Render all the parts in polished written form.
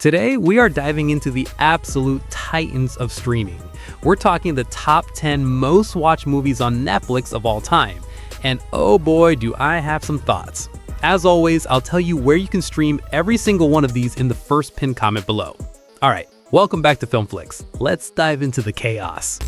Today, we are diving into the absolute titans of streaming. We're talking the top 10 most watched movies on Netflix of all time. And oh boy, do I have some thoughts. As always, I'll tell you where you can stream every single one of these in the first pinned comment below. Alright, welcome back to Filmflix. Let's dive into the chaos.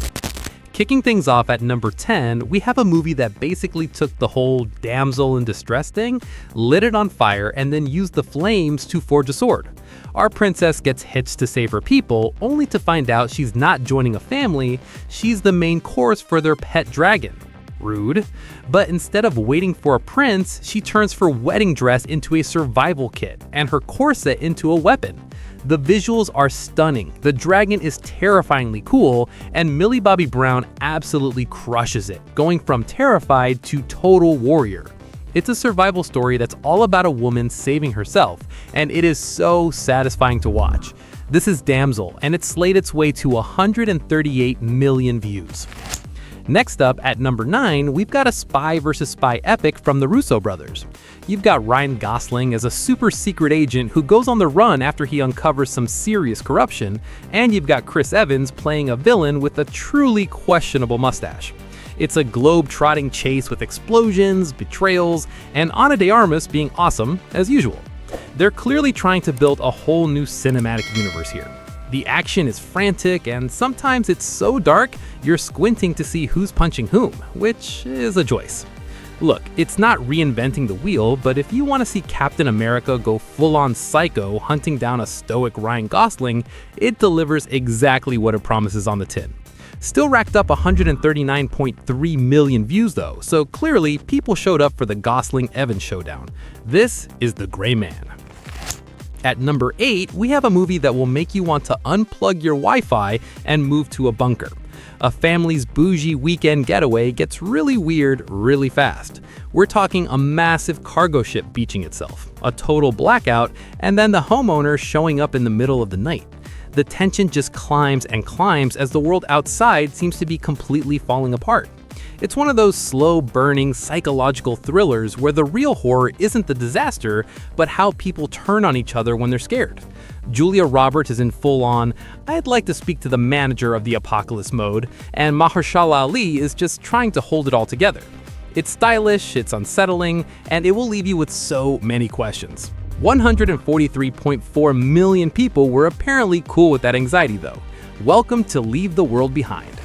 Kicking things off at number 10, we have a movie that basically took the whole damsel in distress thing, lit it on fire, and then used the flames to forge a sword. Our princess gets hitched to save her people, only to find out she's not joining a family, she's the main course for their pet dragon. Rude. But instead of waiting for a prince, she turns her wedding dress into a survival kit, and her corset into a weapon. The visuals are stunning, the dragon is terrifyingly cool, and Millie Bobby Brown absolutely crushes it, going from terrified to total warrior. It's a survival story that's all about a woman saving herself, and it is so satisfying to watch. This is Damsel, and it slayed its way to 138 million views. Next up, at number 9, we've got a spy versus spy epic from the Russo brothers. You've got Ryan Gosling as a super secret agent who goes on the run after he uncovers some serious corruption, and you've got Chris Evans playing a villain with a truly questionable mustache. It's a globe-trotting chase with explosions, betrayals, and Ana de Armas being awesome as usual. They're clearly trying to build a whole new cinematic universe here. The action is frantic, and sometimes it's so dark you're squinting to see who's punching whom, which is a choice. Look, it's not reinventing the wheel, but if you want to see Captain America go full-on psycho hunting down a stoic Ryan Gosling, it delivers exactly what it promises on the tin. Still racked up 139.3 million views though, so clearly people showed up for the Gosling-Evans showdown. This is The Gray Man. At number 8, we have a movie that will make you want to unplug your Wi-Fi and move to a bunker. A family's bougie weekend getaway gets really weird really fast. We're talking a massive cargo ship beaching itself, a total blackout, and then the homeowner showing up in the middle of the night. The tension just climbs and climbs as the world outside seems to be completely falling apart. It's one of those slow-burning psychological thrillers where the real horror isn't the disaster, but how people turn on each other when they're scared. Julia Roberts is in full-on, I'd like to speak to the manager of the apocalypse mode, and Mahershala Ali is just trying to hold it all together. It's stylish, it's unsettling, and it will leave you with so many questions. 143.4 million people were apparently cool with that anxiety though. Welcome to Leave the World Behind.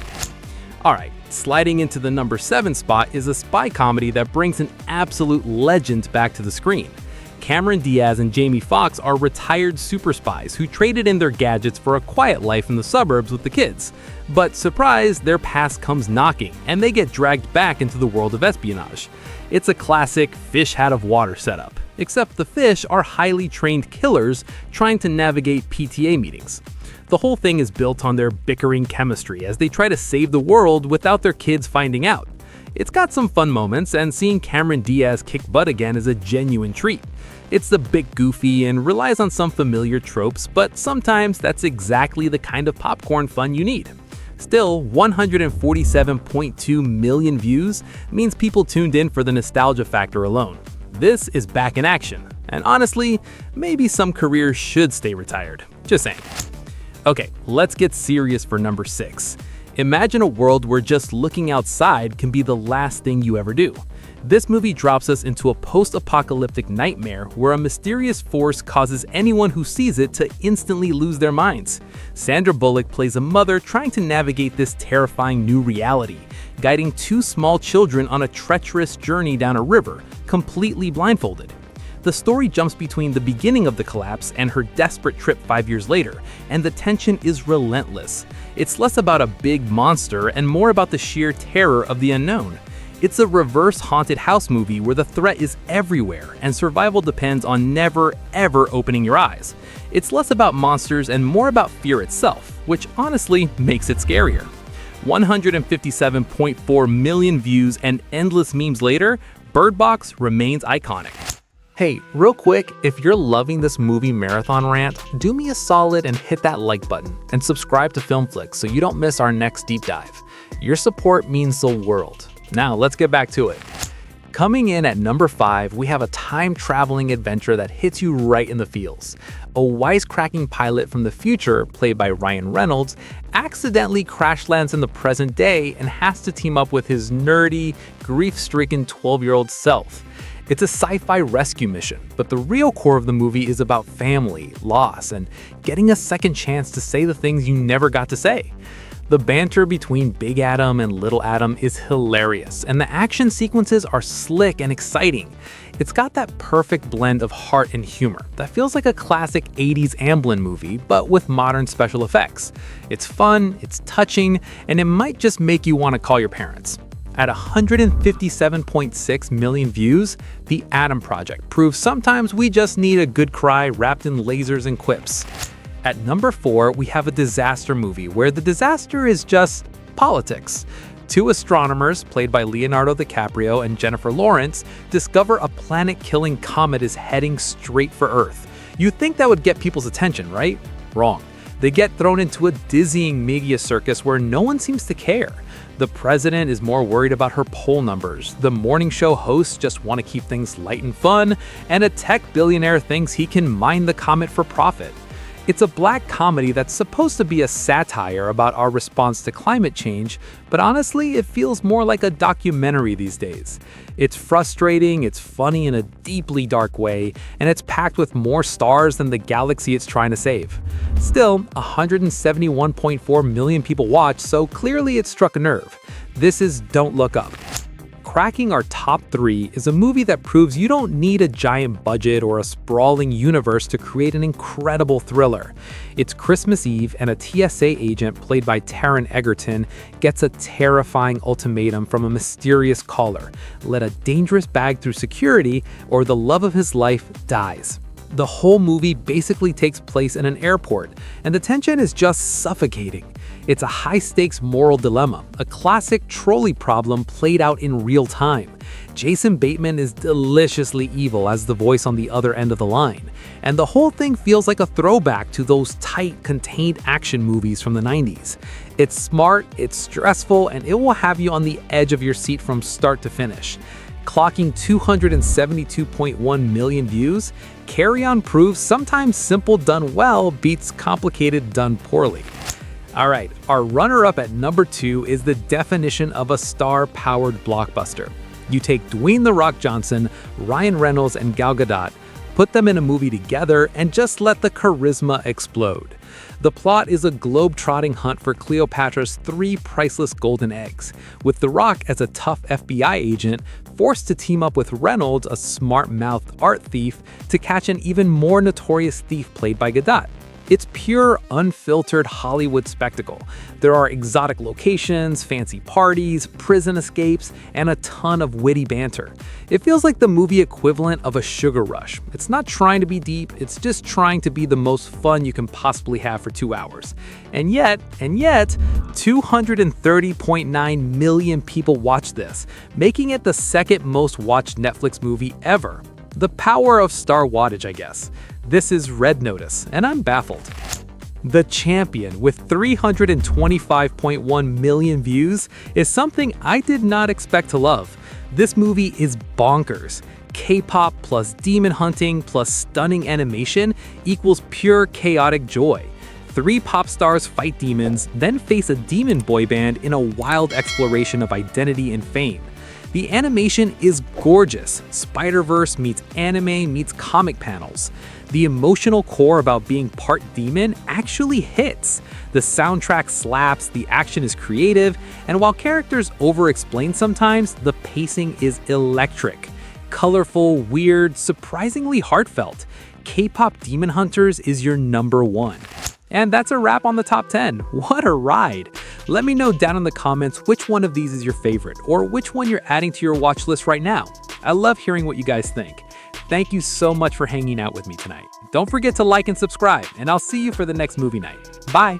Alright. Sliding into the number 7 spot is a spy comedy that brings an absolute legend back to the screen. Cameron Diaz and Jamie Foxx are retired super spies who traded in their gadgets for a quiet life in the suburbs with the kids. But surprise, their past comes knocking, and they get dragged back into the world of espionage. It's a classic fish out of water setup, except the fish are highly trained killers trying to navigate PTA meetings. The whole thing is built on their bickering chemistry as they try to save the world without their kids finding out. It's got some fun moments, and seeing Cameron Diaz kick butt again is a genuine treat. It's a bit goofy and relies on some familiar tropes, but sometimes that's exactly the kind of popcorn fun you need. Still, 147.2 million views means people tuned in for the nostalgia factor alone. This is back in action, and honestly, maybe some careers should stay retired. Just saying. Okay, let's get serious for number 6. Imagine a world where just looking outside can be the last thing you ever do. This movie drops us into a post-apocalyptic nightmare where a mysterious force causes anyone who sees it to instantly lose their minds. Sandra Bullock plays a mother trying to navigate this terrifying new reality, guiding 2 small children on a treacherous journey down a river, completely blindfolded. The story jumps between the beginning of the collapse and her desperate trip 5 years later, and the tension is relentless. It's less about a big monster and more about the sheer terror of the unknown. It's a reverse haunted house movie where the threat is everywhere and survival depends on never ever opening your eyes. It's less about monsters and more about fear itself, which honestly makes it scarier. 157.4 million views and endless memes later, Bird Box remains iconic. Hey, real quick, if you're loving this movie marathon rant, do me a solid and hit that like button and subscribe to Filmflix so you don't miss our next deep dive. Your support means the world. Now let's get back to it. Coming in at number 5, we have a time-traveling adventure that hits you right in the feels. A wisecracking pilot from the future, played by Ryan Reynolds, accidentally crash lands in the present day and has to team up with his nerdy, grief-stricken 12-year-old self. It's a sci-fi rescue mission, but the real core of the movie is about family, loss, and getting a second chance to say the things you never got to say. The banter between Big Adam and Little Adam is hilarious, and the action sequences are slick and exciting. It's got that perfect blend of heart and humor that feels like a classic 80s Amblin movie, but with modern special effects. It's fun, it's touching, and it might just make you want to call your parents. At 157.6 million views, The Adam Project proves sometimes we just need a good cry wrapped in lasers and quips. At number 4, we have a disaster movie where the disaster is just politics. Two astronomers, played by Leonardo DiCaprio and Jennifer Lawrence, discover a planet-killing comet is heading straight for Earth. You'd think that would get people's attention, right? Wrong. They get thrown into a dizzying media circus where no one seems to care. The president is more worried about her poll numbers, the morning show hosts just want to keep things light and fun, and a tech billionaire thinks he can mine the comet for profit. It's a black comedy that's supposed to be a satire about our response to climate change, but honestly, it feels more like a documentary these days. It's frustrating, it's funny in a deeply dark way, and it's packed with more stars than the galaxy it's trying to save. Still, 171.4 million people watched, so clearly it struck a nerve. This is Don't Look Up. Cracking our top 3 is a movie that proves you don't need a giant budget or a sprawling universe to create an incredible thriller. It's Christmas Eve, and a TSA agent played by Taron Egerton gets a terrifying ultimatum from a mysterious caller: let a dangerous bag through security or the love of his life dies. The whole movie basically takes place in an airport, and the tension is just suffocating. It's a high-stakes moral dilemma, a classic trolley problem played out in real time. Jason Bateman is deliciously evil as the voice on the other end of the line, and the whole thing feels like a throwback to those tight, contained action movies from the 90s. It's smart, it's stressful, and it will have you on the edge of your seat from start to finish. Clocking 272.1 million views, Carry On proves sometimes simple done well beats complicated done poorly. Alright, our runner-up at number 2 is the definition of a star-powered blockbuster. You take Dwayne "The Rock" Johnson, Ryan Reynolds, and Gal Gadot, put them in a movie together, and just let the charisma explode. The plot is a globe-trotting hunt for Cleopatra's 3 priceless golden eggs, with The Rock as a tough FBI agent forced to team up with Reynolds, a smart-mouthed art thief, to catch an even more notorious thief played by Gadot. It's pure, unfiltered Hollywood spectacle. There are exotic locations, fancy parties, prison escapes, and a ton of witty banter. It feels like the movie equivalent of a Sugar Rush. It's not trying to be deep, it's just trying to be the most fun you can possibly have for 2 hours. And yet, 230.9 million people watched this, making it the second most watched Netflix movie ever. The power of star wattage, I guess. This is Red Notice, and I'm baffled. The Champion, with 325.1 million views, is something I did not expect to love. This movie is bonkers. K-pop plus demon hunting plus stunning animation equals pure chaotic joy. 3 pop stars fight demons, then face a demon boy band in a wild exploration of identity and fame. The animation is gorgeous. Spider-Verse meets anime meets comic panels. The emotional core about being part demon actually hits. The soundtrack slaps, the action is creative, and while characters over-explain sometimes, the pacing is electric. Colorful, weird, surprisingly heartfelt. K-pop Demon Hunters is your number 1. And that's a wrap on the top 10. What a ride! Let me know down in the comments which one of these is your favorite, or which one you're adding to your watch list right now. I love hearing what you guys think. Thank you so much for hanging out with me tonight. Don't forget to like and subscribe, and I'll see you for the next movie night. Bye!